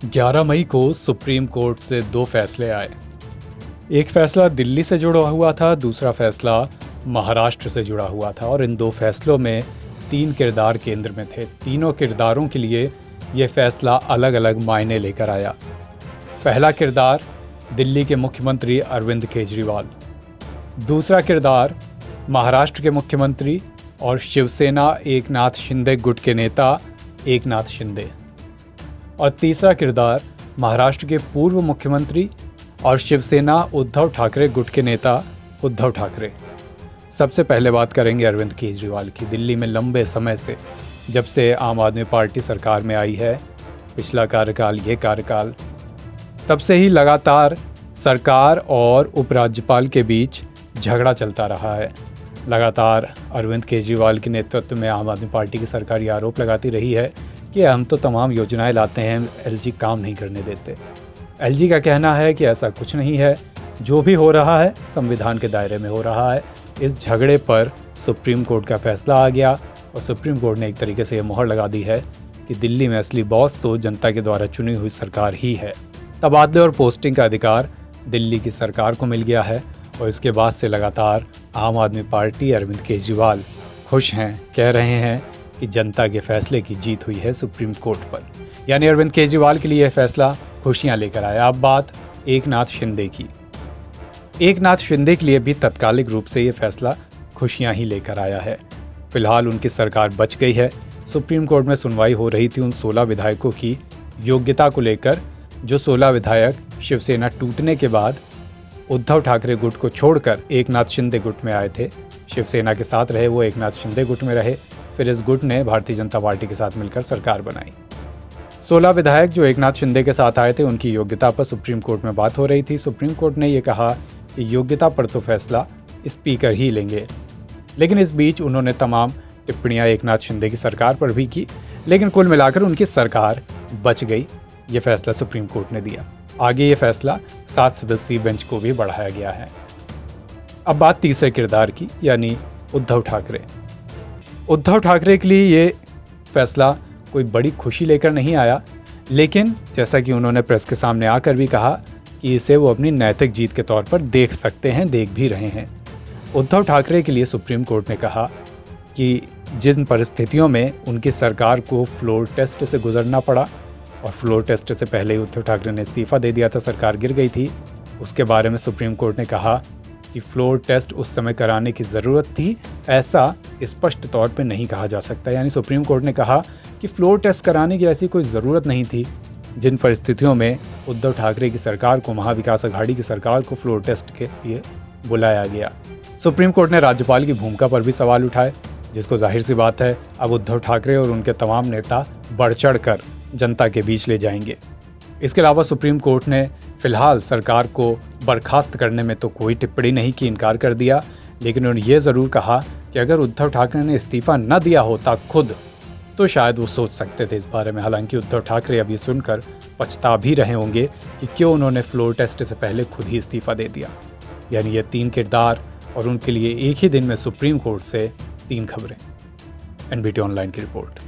11 मई को supreme court से दो फैसले आए। एक फैसला दिल्ली से जुड़ा हुआ था, दूसरा फैसला महाराष्ट्र से जुड़ा हुआ था और इन दो फैसलों में तीन किरदार केंद्र में थे। तीनों किरदारों के लिए ये फैसला अलग अलग मायने लेकर आया। पहला किरदार दिल्ली के मुख्यमंत्री अरविंद केजरीवाल, दूसरा किरदार महाराष्ट्र के मुख्यमंत्री और शिवसेना एकनाथ शिंदे गुट के नेता एकनाथ शिंदे, और तीसरा किरदार महाराष्ट्र के पूर्व मुख्यमंत्री और शिवसेना उद्धव ठाकरे गुट के नेता उद्धव ठाकरे। सबसे पहले बात करेंगे अरविंद केजरीवाल की। दिल्ली में लंबे समय से, जब से आम आदमी पार्टी सरकार में आई है, पिछला कार्यकाल ये कार्यकाल, तब से ही लगातार सरकार और उपराज्यपाल के बीच झगड़ा चलता रहा है। लगातार अरविंद केजरीवाल के नेतृत्व में आम आदमी पार्टी की सरकार ये आरोप लगाती रही है कि हम तो तमाम योजनाएं लाते हैं, एलजी काम नहीं करने देते। एलजी का कहना है कि ऐसा कुछ नहीं है, जो भी हो रहा है संविधान के दायरे में हो रहा है। इस झगड़े पर सुप्रीम कोर्ट का फैसला आ गया और सुप्रीम कोर्ट ने एक तरीके से ये मोहर लगा दी है कि दिल्ली में असली बॉस तो जनता के द्वारा चुनी हुई सरकार ही है। तबादले और पोस्टिंग का अधिकार दिल्ली की सरकार को मिल गया है और इसके बाद से लगातार आम आदमी पार्टी, अरविंद केजरीवाल खुश हैं, कह रहे हैं कि जनता के फैसले की जीत हुई है सुप्रीम कोर्ट पर। यानी अरविंद केजरीवाल के लिए यह फैसला खुशियां लेकर आया। अब बात एकनाथ शिंदे की। एकनाथ शिंदे के लिए भी तात्कालिक रूप से यह फैसला खुशियां ही लेकर आया है। फिलहाल उनकी सरकार बच गई है। सुप्रीम कोर्ट में सुनवाई हो रही थी उन 16 विधायकों की योग्यता को लेकर, जो 16 विधायक शिवसेना टूटने के बाद उद्धव ठाकरे गुट को छोड़कर एकनाथ शिंदे गुट में आए थे। शिवसेना के साथ रहे, वो एकनाथ शिंदे गुट में रहे। फिर इस गुट ने भारतीय जनता पार्टी के साथ मिलकर सरकार बनाई। 16 विधायक जो एकनाथ शिंदे के साथ आए थे, उनकी योग्यता पर सुप्रीम कोर्ट में बात हो रही थी। सुप्रीम कोर्ट ने यह कहा कि योग्यता पर तो फैसला स्पीकर ही लेंगे, लेकिन इस बीच उन्होंने तमाम टिप्पणियां एकनाथ शिंदे की सरकार पर भी की, लेकिन कुल मिलाकर उनकी सरकार बच गई। ये फैसला सुप्रीम कोर्ट ने दिया। आगे ये फैसला 7 सदस्यीय बेंच को भी बढ़ाया गया है। अब बात तीसरे किरदार की, यानी उद्धव ठाकरे। उद्धव ठाकरे के लिए ये फैसला कोई बड़ी खुशी लेकर नहीं आया, लेकिन जैसा कि उन्होंने प्रेस के सामने आकर भी कहा कि इसे वो अपनी नैतिक जीत के तौर पर देख सकते हैं, देख भी रहे हैं। उद्धव ठाकरे के लिए सुप्रीम कोर्ट ने कहा कि जिन परिस्थितियों में उनकी सरकार को फ्लोर टेस्ट से गुजरना पड़ा, और फ्लोर टेस्ट से पहले ही उद्धव ठाकरे ने इस्तीफा दे दिया था, सरकार गिर गई थी, उसके बारे में सुप्रीम कोर्ट ने कहा कि फ्लोर टेस्ट उस समय कराने की ज़रूरत थी, ऐसा स्पष्ट तौर पे नहीं कहा जा सकता। यानी सुप्रीम कोर्ट ने कहा कि फ्लोर टेस्ट कराने की ऐसी कोई ज़रूरत नहीं थी। जिन परिस्थितियों में उद्धव ठाकरे की सरकार को, महाविकास अघाड़ी की सरकार को फ्लोर टेस्ट के लिए बुलाया गया। सुप्रीम कोर्ट ने राज्यपाल की भूमिका पर भी सवाल उठाए, जिसको जाहिर सी बात है अब उद्धव ठाकरे और उनके तमाम नेता बढ़ चढ़ कर जनता के बीच ले जाएंगे। इसके अलावा सुप्रीम कोर्ट ने फिलहाल सरकार को बर्खास्त करने में तो कोई टिप्पणी नहीं की, इनकार कर दिया, लेकिन उन्होंने ये ज़रूर कहा कि अगर उद्धव ठाकरे ने इस्तीफा न दिया होता खुद, तो शायद वो सोच सकते थे इस बारे में। हालांकि उद्धव ठाकरे अब ये सुनकर पछता भी रहे होंगे कि क्यों उन्होंने फ्लोर टेस्ट से पहले खुद ही इस्तीफा दे दिया। यानी ये तीन किरदार और उनके लिए एक ही दिन में सुप्रीम कोर्ट से 3 खबरें। एनबीटी ऑनलाइन की रिपोर्ट।